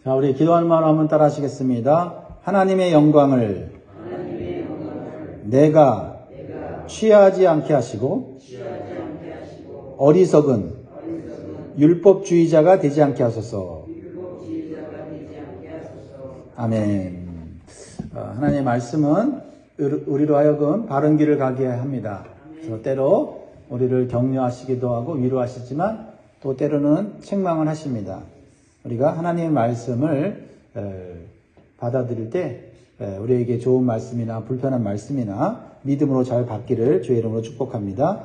자, 우리 기도하는 마음으로 한번 따라 하시겠습니다. 하나님의 영광을 내가 취하지 않게 하시고 어리석은 율법주의자가 되지 않게 하소서. 아멘. 하나님의 말씀은 우리로 하여금 바른 길을 가게 합니다. 그래서 때로 우리를 격려하시기도 하고 위로하시지만 또 때로는 책망을 하십니다. 우리가 하나님의 말씀을 받아들일 때 우리에게 좋은 말씀이나 불편한 말씀이나 믿음으로 잘 받기를 주의 이름으로 축복합니다.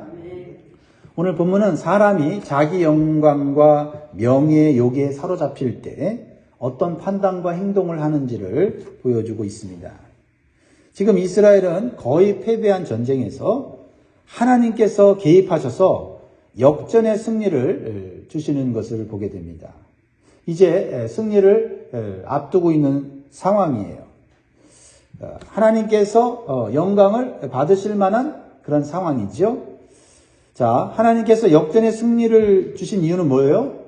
오늘 본문은 사람이 자기 영광과 명예의 욕에 사로잡힐 때 어떤 판단과 행동을 하는지를 보여주고 있습니다. 지금 이스라엘은 거의 패배한 전쟁에서 하나님께서 개입하셔서 역전의 승리를 주시는 것을 보게 됩니다. 이제 승리를 앞두고 있는 상황이에요. 하나님께서 영광을 받으실 만한 그런 상황이죠. 자, 하나님께서 역전의 승리를 주신 이유는 뭐예요?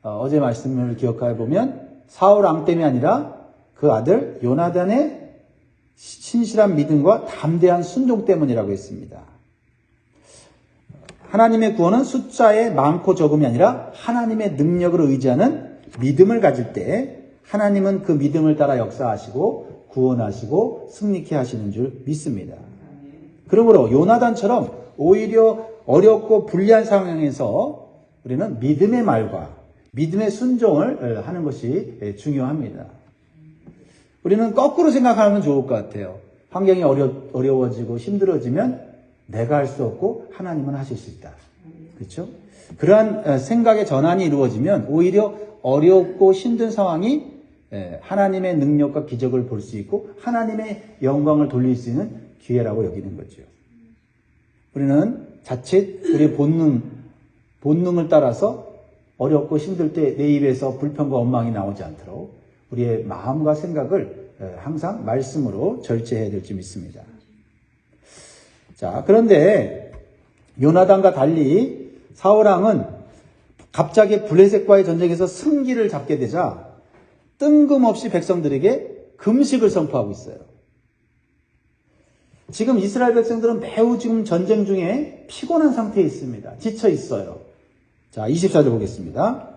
어제 말씀을 기억해 보면 사울 왕 때문이 아니라 그 아들 요나단의 신실한 믿음과 담대한 순종 때문이라고 했습니다. 하나님의 구원은 숫자의 많고 적음이 아니라 하나님의 능력을 의지하는 믿음을 가질 때 하나님은 그 믿음을 따라 역사하시고 구원하시고 승리케 하시는 줄 믿습니다. 그러므로 요나단처럼 오히려 어렵고 불리한 상황에서 우리는 믿음의 말과 믿음의 순종을 하는 것이 중요합니다. 우리는 거꾸로 생각하면 좋을 것 같아요. 환경이 어려워지고 힘들어지면 내가 할 수 없고 하나님은 하실 수 있다. 그렇죠? 그러한 생각의 전환이 이루어지면 오히려 어렵고 힘든 상황이 하나님의 능력과 기적을 볼 수 있고 하나님의 영광을 돌릴 수 있는 기회라고 여기는 거죠. 우리는 자칫 우리의 본능을 따라서 어렵고 힘들 때 내 입에서 불평과 원망이 나오지 않도록 우리의 마음과 생각을 항상 말씀으로 절제해야 될 줄 믿습니다. 자, 그런데 요나단과 달리 사울왕은 갑자기 블레셋과의 전쟁에서 승기를 잡게 되자 뜬금없이 백성들에게 금식을 선포하고 있어요. 지금 이스라엘 백성들은 매우 지금 전쟁 중에 피곤한 상태에 있습니다. 지쳐 있어요. 자, 24절 보겠습니다.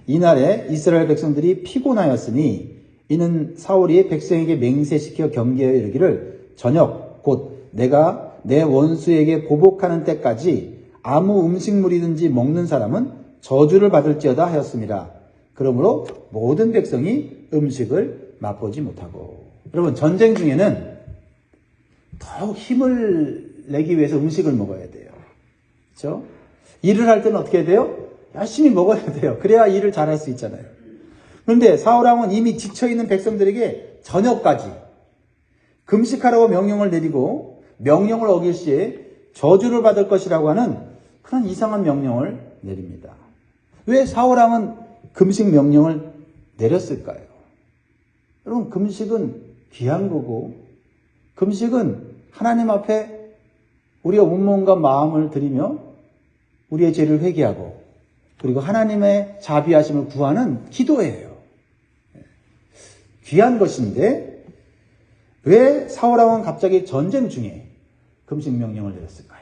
이날에 이스라엘 백성들이 피곤하였으니 이는 사울이 백성에게 맹세시켜 경계하여 이르기를 저녁 곧 내가 내 원수에게 보복하는 때까지 아무 음식물이든지 먹는 사람은 저주를 받을지어다 하였습니다. 그러므로 모든 백성이 음식을 맛보지 못하고. 여러분, 전쟁 중에는 더욱 힘을 내기 위해서 음식을 먹어야 돼요. 그렇죠? 일을 할 때는 어떻게 해야 돼요? 열심히 먹어야 돼요. 그래야 일을 잘할 수 있잖아요. 그런데 사울왕은 이미 지쳐있는 백성들에게 저녁까지 금식하라고 명령을 내리고 명령을 어길 시에 저주를 받을 것이라고 하는 그런 이상한 명령을 내립니다. 왜 사울왕은 금식 명령을 내렸을까요? 여러분, 금식은 귀한 거고 금식은 하나님 앞에 우리가 온몸과 마음을 들이며 우리의 죄를 회개하고 그리고 하나님의 자비하심을 구하는 기도예요. 귀한 것인데 왜 사울왕은 갑자기 전쟁 중에 금식 명령을 내렸을까요?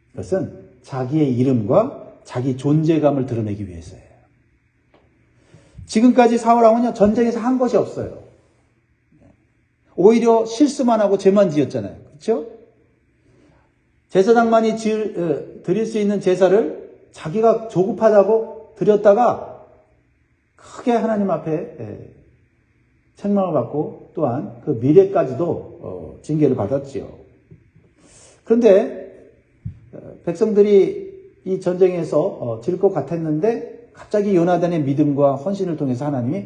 그것은 자기의 이름과 자기 존재감을 드러내기 위해서예요. 지금까지 사울왕은요, 전쟁에서 한 것이 없어요. 오히려 실수만 하고 죄만 지었잖아요. 그렇죠? 제사장만이 드릴 수 있는 제사를 자기가 조급하다고 드렸다가 크게 하나님 앞에 책망을 받고 또한 그 미래까지도 징계를 받았지요. 그런데 백성들이 이 전쟁에서 질 것 같았는데 갑자기 요나단의 믿음과 헌신을 통해서 하나님이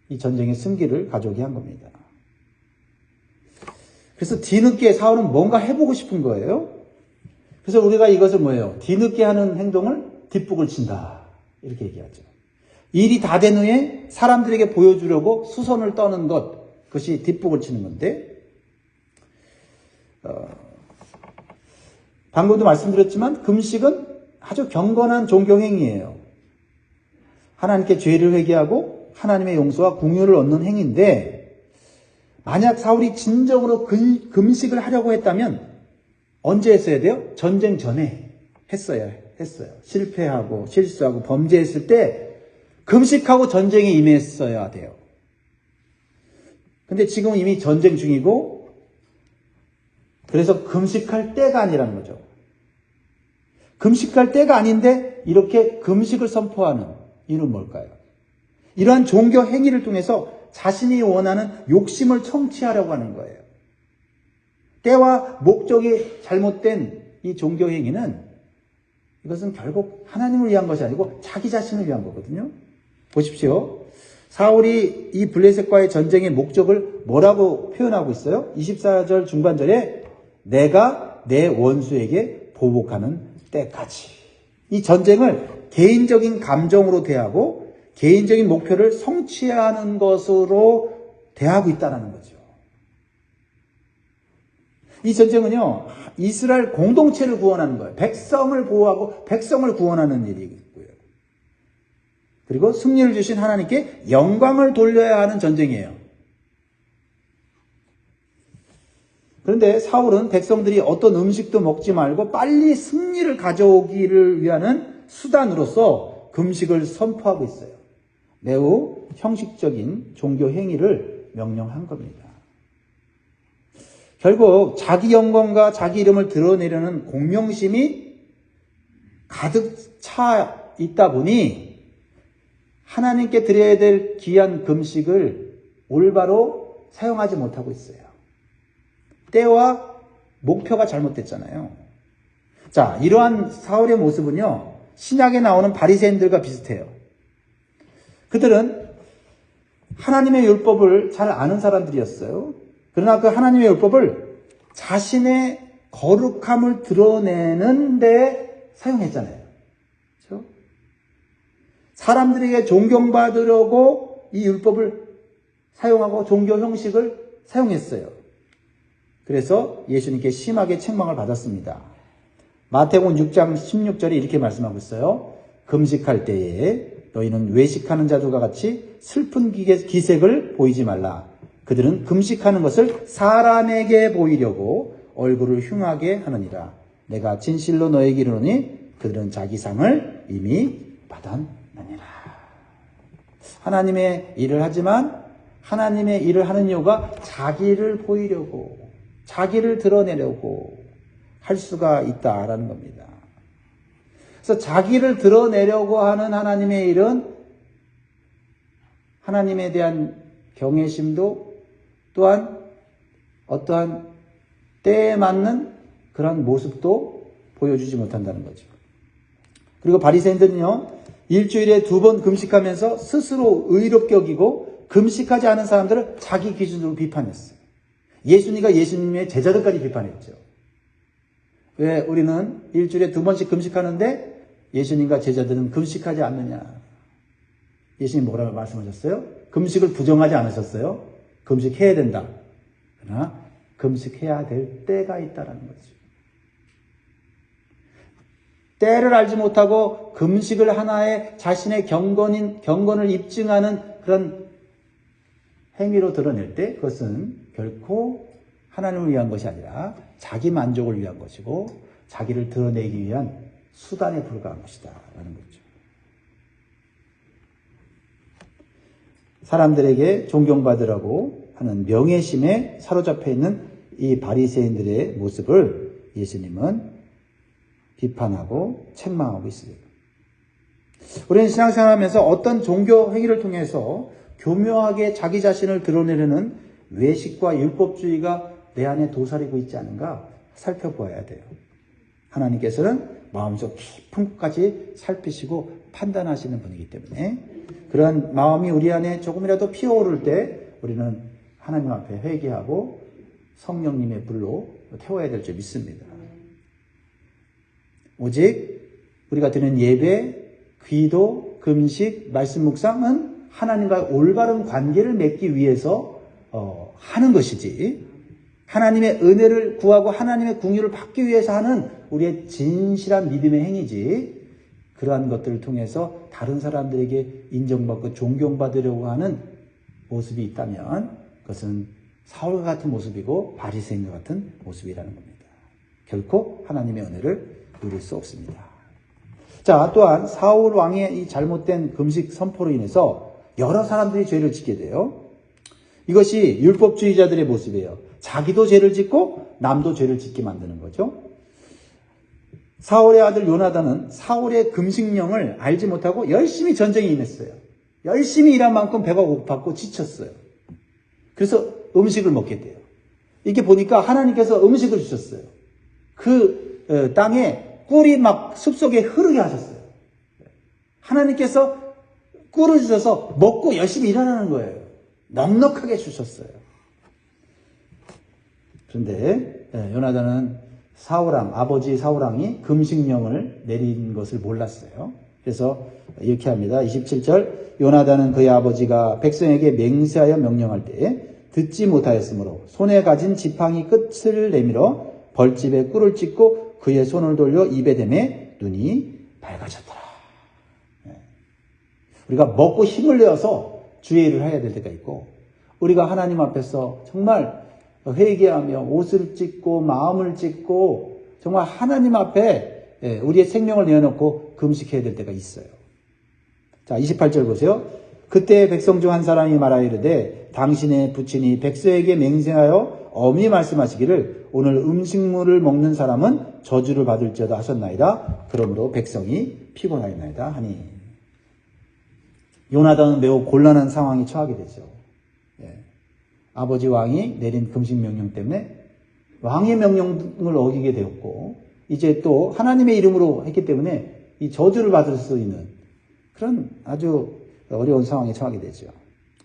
이 전쟁의 승기를 가져오게 한 겁니다. 그래서 뒤늦게 사울은 뭔가 해보고 싶은 거예요. 그래서 우리가 이것을 뭐예요? 뒤늦게 하는 행동을 뒷북을 친다. 이렇게 얘기하죠. 일이 다 된 후에 사람들에게 보여주려고 수선을 떠는 것, 그것이 뒷북을 치는 건데, 방금도 말씀드렸지만 금식은 아주 경건한 종교행위예요. 하나님께 죄를 회개하고 하나님의 용서와 궁유를 얻는 행위인데, 만약 사울이 진정으로 금식을 하려고 했다면 언제 했어야 돼요? 전쟁 전에 했어요. 실패하고 실수하고 범죄했을 때 금식하고 전쟁에 임했어야 돼요. 근데 지금 이미 전쟁 중이고, 그래서 금식할 때가 아니라는 거죠. 금식할 때가 아닌데 이렇게 금식을 선포하는 이유는 뭘까요? 이러한 종교 행위를 통해서 자신이 원하는 욕심을 성취하려고 하는 거예요. 때와 목적이 잘못된 이 종교 행위는, 이것은 결국 하나님을 위한 것이 아니고 자기 자신을 위한 거거든요. 보십시오. 사울이 이 블레셋과의 전쟁의 목적을 뭐라고 표현하고 있어요? 24절 중반절에 내가 내 원수에게 보복하는 때까지. 이 전쟁을 개인적인 감정으로 대하고 개인적인 목표를 성취하는 것으로 대하고 있다는 거죠. 이 전쟁은요, 이스라엘 공동체를 구원하는 거예요. 백성을 보호하고 백성을 구원하는 일이고요. 그리고 승리를 주신 하나님께 영광을 돌려야 하는 전쟁이에요. 그런데 사울은 백성들이 어떤 음식도 먹지 말고 빨리 승리를 가져오기를 위한 수단으로서 금식을 선포하고 있어요. 매우 형식적인 종교 행위를 명령한 겁니다. 결국 자기 영광과 자기 이름을 드러내려는 공명심이 가득 차 있다 보니 하나님께 드려야 될 귀한 금식을 올바로 사용하지 못하고 있어요. 때와 목표가 잘못됐잖아요. 자, 이러한 사울의 모습은요, 신약에 나오는 바리새인들과 비슷해요. 그들은 하나님의 율법을 잘 아는 사람들이었어요. 그러나 그 하나님의 율법을 자신의 거룩함을 드러내는 데 사용했잖아요. 그렇죠? 사람들에게 존경받으려고 이 율법을 사용하고 종교 형식을 사용했어요. 그래서 예수님께 심하게 책망을 받았습니다. 마태복음 6장 16절에 이렇게 말씀하고 있어요. 금식할 때에 너희는 외식하는 자들과 같이 슬픈 기색을 보이지 말라. 그들은 금식하는 것을 사람에게 보이려고 얼굴을 흉하게 하느니라. 내가 진실로 너에게 이르노니 그들은 자기 상을 이미 받았느니라. 하나님의 일을 하지만 하나님의 일을 하는 이유가 자기를 보이려고, 자기를 드러내려고 할 수가 있다라는 겁니다. 그래서 자기를 드러내려고 하는 하나님의 일은 하나님에 대한 경외심도 또한 어떠한 때에 맞는 그런 모습도 보여주지 못한다는 거죠. 그리고 바리새인들은요, 일주일에 2번 금식하면서 스스로 의롭게 여기고 금식하지 않은 사람들을 자기 기준으로 비판했어요. 예수님과 예수님의 제자들까지 비판했죠. 왜 우리는 일주일에 2번씩 금식하는데 예수님과 제자들은 금식하지 않느냐. 예수님 뭐라고 말씀하셨어요? 금식을 부정하지 않으셨어요? 금식해야 된다. 그러나 금식해야 될 때가 있다는 거죠. 때를 알지 못하고 금식을 하나의 자신의 경건을 입증하는 그런 행위로 드러낼 때 그것은 결코 하나님을 위한 것이 아니라 자기 만족을 위한 것이고 자기를 드러내기 위한 수단에 불과한 것이다 라는 거죠. 사람들에게 존경받으라고 하는 명예심에 사로잡혀 있는 이 바리새인들의 모습을 예수님은 비판하고 책망하고 있습니다. 우리는 신앙생활하면서 어떤 종교 행위를 통해서 교묘하게 자기 자신을 드러내려는 외식과 율법주의가 내 안에 도사리고 있지 않은가 살펴보아야 돼요. 하나님께서는 마음속 깊은 곳까지 살피시고 판단하시는 분이기 때문에 그런 마음이 우리 안에 조금이라도 피어오를 때 우리는 하나님 앞에 회개하고 성령님의 불로 태워야 될 줄 믿습니다. 오직 우리가 드리는 예배, 기도, 금식, 말씀 묵상은 하나님과 올바른 관계를 맺기 위해서 하는 것이지 하나님의 은혜를 구하고 하나님의 긍휼을 받기 위해서 하는 우리의 진실한 믿음의 행위지 그러한 것들을 통해서 다른 사람들에게 인정받고 존경받으려고 하는 모습이 있다면 그것은 사울과 같은 모습이고 바리새인과 같은 모습이라는 겁니다. 결코 하나님의 은혜를 누릴 수 없습니다. 자, 또한 사울 왕의 이 잘못된 금식 선포로 인해서 여러 사람들이 죄를 짓게 돼요. 이것이 율법주의자들의 모습이에요. 자기도 죄를 짓고 남도 죄를 짓게 만드는 거죠. 사울의 아들 요나단은 사울의 금식령을 알지 못하고 열심히 전쟁에 임했어요. 열심히 일한 만큼 배가 고팠고 지쳤어요. 그래서 음식을 먹게 돼요. 이렇게 보니까 하나님께서 음식을 주셨어요. 그 땅에 꿀이 막 숲속에 흐르게 하셨어요. 하나님께서 꿀을 주셔서 먹고 열심히 일하는 거예요. 넉넉하게 주셨어요. 그런데 요나단은 아버지 사울왕이 금식령을 내린 것을 몰랐어요. 그래서 이렇게 합니다. 27절 요나단은 그의 아버지가 백성에게 맹세하여 명령할 때에 듣지 못하였으므로 손에 가진 지팡이 끝을 내밀어 벌집에 꿀을 찍고 그의 손을 돌려 입에 대매 눈이 밝아졌더라. 우리가 먹고 힘을 내어서 주의 일을 해야 될 때가 있고 우리가 하나님 앞에서 정말 회개하며 옷을 찢고 마음을 찢고 정말 하나님 앞에 우리의 생명을 내어놓고 금식해야 될 때가 있어요. 자, 28절 보세요. 그때 백성 중 한 사람이 말하여 이르되 당신의 부친이 백성에게 맹세하여 엄히 말씀하시기를 오늘 음식물을 먹는 사람은 저주를 받을지어다 하셨나이다. 그러므로 백성이 피곤하였나이다 하니. 요나단은 매우 곤란한 상황에 처하게 되죠. 아버지 왕이 내린 금식 명령 때문에 왕의 명령을 어기게 되었고 이제 또 하나님의 이름으로 했기 때문에 이 저주를 받을 수 있는 그런 아주 어려운 상황에 처하게 되죠.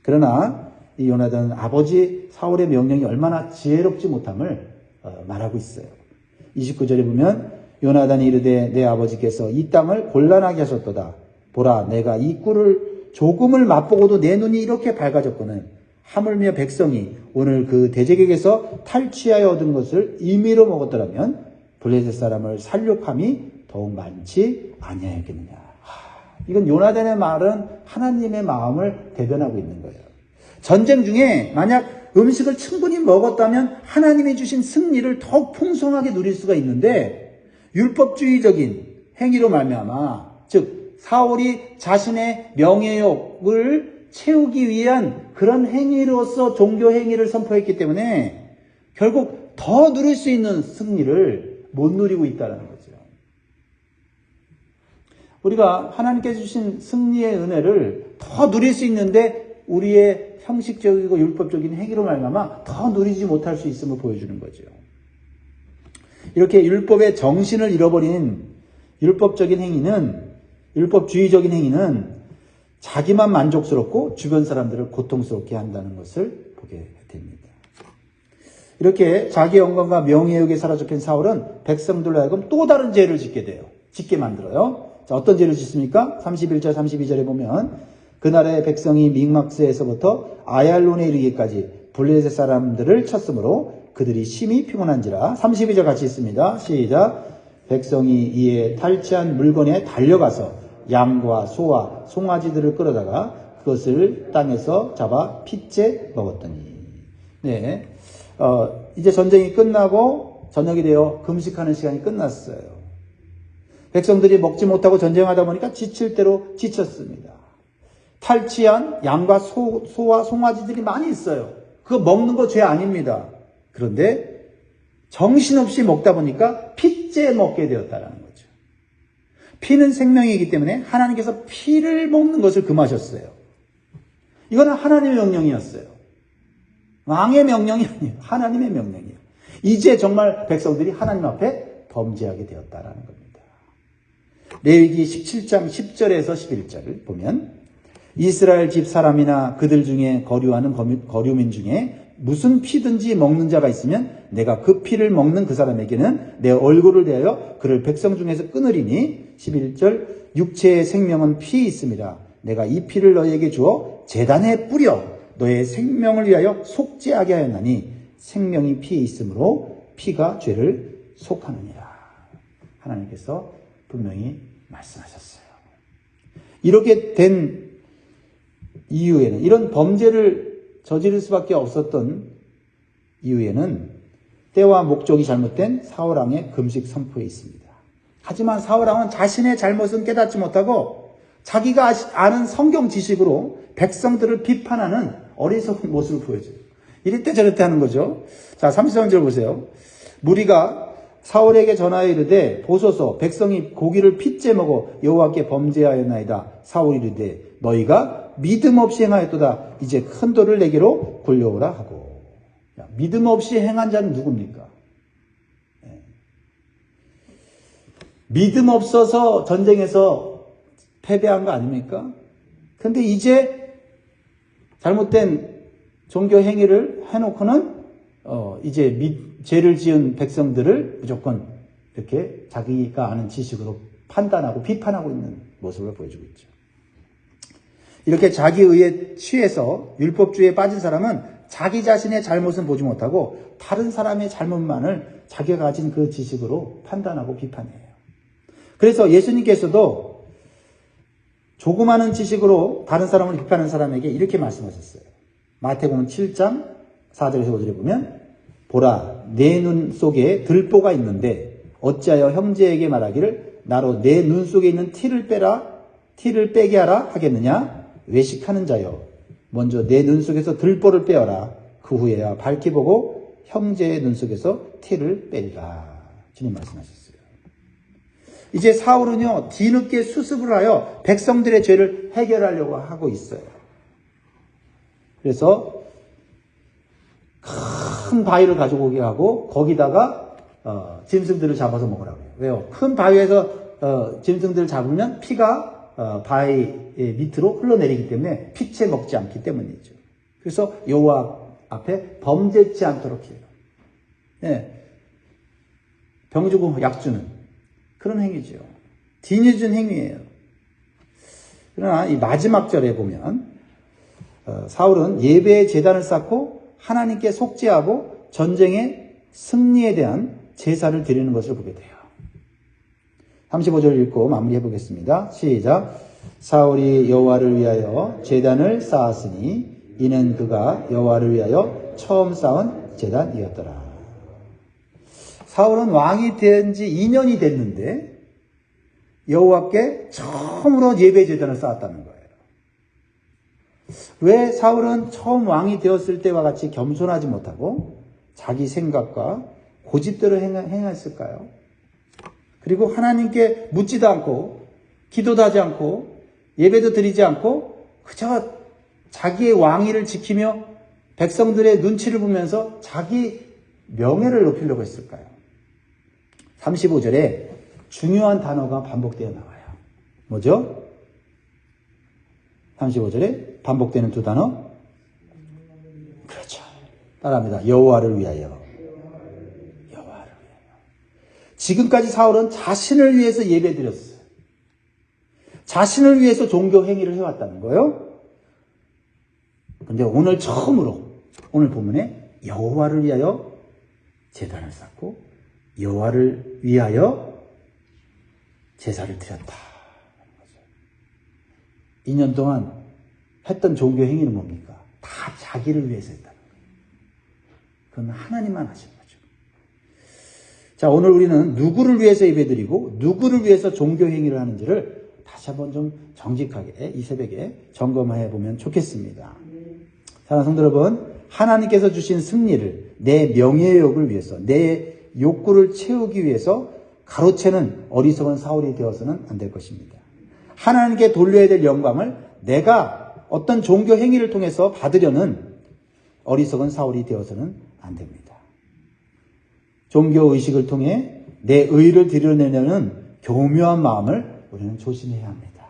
그러나 이 요나단은 아버지 사울의 명령이 얼마나 지혜롭지 못함을 말하고 있어요. 29절에 보면 요나단이 이르되 내 아버지께서 이 땅을 곤란하게 하셨도다. 보라 내가 이 꿀을 조금을 맛보고도 내 눈이 이렇게 밝아졌거늘 하물며 백성이 오늘 그 대적에게서 탈취하여 얻은 것을 임의로 먹었더라면 블레셋 사람을 살육함이 더욱 많지 아니하였겠느냐. 이건 요나단의 말은 하나님의 마음을 대변하고 있는 거예요. 전쟁 중에 만약 음식을 충분히 먹었다면 하나님이 주신 승리를 더욱 풍성하게 누릴 수가 있는데 율법주의적인 행위로 말미암아 즉 사울이 자신의 명예욕을 채우기 위한 그런 행위로서 종교 행위를 선포했기 때문에 결국 더 누릴 수 있는 승리를 못 누리고 있다는 거죠. 우리가 하나님께서 주신 승리의 은혜를 더 누릴 수 있는데 우리의 형식적이고 율법적인 행위로 말미암아 더 누리지 못할 수 있음을 보여주는 거죠. 이렇게 율법의 정신을 잃어버린 율법적인 행위는 율법주의적인 행위는 자기만 만족스럽고 주변 사람들을 고통스럽게 한다는 것을 보게 됩니다. 이렇게 자기 영광과 명예욕에 사로잡힌 사울은 백성들로 하여금 또 다른 죄를 짓게 만들어요. 자, 어떤 죄를 짓습니까? 31절 32절에 보면 그날의 백성이 믹막스에서부터 아얄론에 이르기까지 블레셋 사람들을 쳤으므로 그들이 심히 피곤한지라. 32절 같이 있습니다. 시작. 백성이 이에 탈취한 물건에 달려가서 양과 소와 송아지들을 끌어다가 그것을 땅에서 잡아 핏째 먹었더니. 네, 이제 전쟁이 끝나고 저녁이 되어 금식하는 시간이 끝났어요. 백성들이 먹지 못하고 전쟁하다 보니까 지칠 대로 지쳤습니다. 탈취한 양과 소와 송아지들이 많이 있어요. 그거 먹는 거 죄 아닙니다. 그런데 정신없이 먹다 보니까 핏째 먹게 되었다는 거죠. 피는 생명이기 때문에 하나님께서 피를 먹는 것을 금하셨어요. 이거는 하나님의 명령이었어요. 왕의 명령이 아니에요. 하나님의 명령이에요. 이제 정말 백성들이 하나님 앞에 범죄하게 되었다라는 겁니다. 레위기 17장 10절에서 11절을 보면 이스라엘 집 사람이나 그들 중에 거류하는 거류민 중에 무슨 피든지 먹는 자가 있으면 내가 그 피를 먹는 그 사람에게는 내 얼굴을 대하여 그를 백성 중에서 끊으리니 11절 육체의 생명은 피에 있습니다. 내가 이 피를 너희에게 주어 제단에 뿌려 너의 생명을 위하여 속죄하게 하였나니 생명이 피에 있으므로 피가 죄를 속하느니라. 하나님께서 분명히 말씀하셨어요. 이렇게 된 이유에는, 이런 범죄를 저지를 수밖에 없었던 이유에는 때와 목적이 잘못된 사울왕의 금식 선포에 있습니다. 하지만 사울왕은 자신의 잘못은 깨닫지 못하고 자기가 아는 성경 지식으로 백성들을 비판하는 어리석은 모습을 보여줘요. 이럴 때 저럴 때 하는 거죠. 자, 33절 보세요. 무리가 사울에게 전하여 이르되 보소서 백성이 고기를 핏째 먹어 여호와께 범죄하였나이다. 사울이 이르되 너희가 믿음 없이 행하였도다. 이제 큰 돌을 내게로 굴려오라 하고. 믿음 없이 행한 자는 누굽니까? 믿음 없어서 전쟁에서 패배한 거 아닙니까? 근데 이제 잘못된 종교 행위를 해놓고는 이제 죄를 지은 백성들을 무조건 이렇게 자기가 아는 지식으로 판단하고 비판하고 있는 모습을 보여주고 있죠. 이렇게 자기 의에 취해서 율법주의에 빠진 사람은 자기 자신의 잘못은 보지 못하고 다른 사람의 잘못만을 자기가 가진 그 지식으로 판단하고 비판해요. 그래서 예수님께서도 조그마한 지식으로 다른 사람을 비판하는 사람에게 이렇게 말씀하셨어요. 마태복음 7장 4절에서 5절에 보면 보라 내 눈 속에 들보가 있는데 어찌하여 형제에게 말하기를 나로 내 눈 속에 있는 티를 빼게 하라 하겠느냐. 외식하는 자여 먼저 내 눈 속에서 들보를 빼어라. 그 후에야 밝히 보고 형제의 눈 속에서 티를 빼리라. 주님 말씀하셨어요. 이제 사울은요 뒤늦게 수습을 하여 백성들의 죄를 해결하려고 하고 있어요. 그래서 큰 바위를 가지고 오게 하고 거기다가 짐승들을 잡아서 먹으라고 해요. 왜요? 큰 바위에서 짐승들을 잡으면 피가 바위 밑으로 흘러내리기 때문에 피채 먹지 않기 때문이죠. 그래서 여호와 앞에 범죄치 않도록 해요. 네. 병 주고 약 주는 그런 행위죠. 뒤늦은 행위예요. 그러나 이 마지막 절에 보면 사울은 예배의 제단을 쌓고 하나님께 속죄하고 전쟁의 승리에 대한 제사를 드리는 것을 보게 돼요. 35절 읽고 마무리해 보겠습니다. 시작. 사울이 여호와를 위하여 제단을 쌓았으니 이는 그가 여호와를 위하여 처음 쌓은 제단이었더라. 사울은 왕이 된 지 2년이 됐는데 여호와께 처음으로 예배 제단을 쌓았다는 거예요. 왜 사울은 처음 왕이 되었을 때와 같이 겸손하지 못하고 자기 생각과 고집대로 행했을까요? 그리고 하나님께 묻지도 않고 기도도 하지 않고 예배도 드리지 않고 그저 자기의 왕위를 지키며 백성들의 눈치를 보면서 자기 명예를 높이려고 했을까요? 35절에 중요한 단어가 반복되어 나와요. 뭐죠? 35절에 반복되는 두 단어. 그렇죠. 따라합니다. 여호와를 위하여. 여호와를 위하여. 지금까지 사울은 자신을 위해서 예배드렸어요. 자신을 위해서 종교 행위를 해왔다는 거예요. 근데 오늘 처음으로 오늘 본문에 여호와를 위하여 제단을 쌓고 여호와를 위하여 제사를 드렸다. 2년 동안 했던 종교 행위는 뭡니까? 다 자기를 위해서 했다는 거예요. 그건 하나님만 하신 거죠. 자, 오늘 우리는 누구를 위해서 예배드리고 누구를 위해서 종교 행위를 하는지를 다시 한번 좀 정직하게 이 새벽에 점검해 보면 좋겠습니다. 사랑하는 성도 여러분, 하나님께서 주신 승리를 내 명예욕을 위해서 내 욕구를 채우기 위해서 가로채는 어리석은 사울이 되어서는 안 될 것입니다. 하나님께 돌려야 될 영광을 내가 어떤 종교 행위를 통해서 받으려는 어리석은 사울이 되어서는 안 됩니다. 종교 의식을 통해 내 의를 드러내려는 교묘한 마음을 우리는 조심해야 합니다.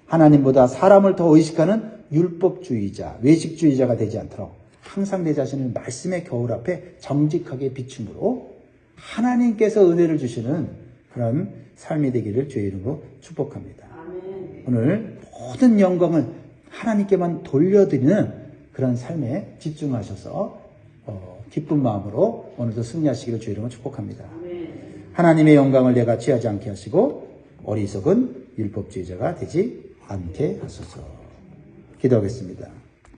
하나님보다 사람을 더 의식하는 율법주의자, 외식주의자가 되지 않도록 항상 내 자신을 말씀의 겨울 앞에 정직하게 비춤으로 하나님께서 은혜를 주시는 그런 삶이 되기를 주의 이름으로 축복합니다. 아멘. 오늘 모든 영광을 하나님께만 돌려드리는 그런 삶에 집중하셔서 기쁜 마음으로 오늘도 승리하시기를 주의 이름으로 축복합니다. 아멘. 하나님의 영광을 내가 취하지 않게 하시고 어리석은 율법주의자가 되지 않게 하소서. 기도하겠습니다.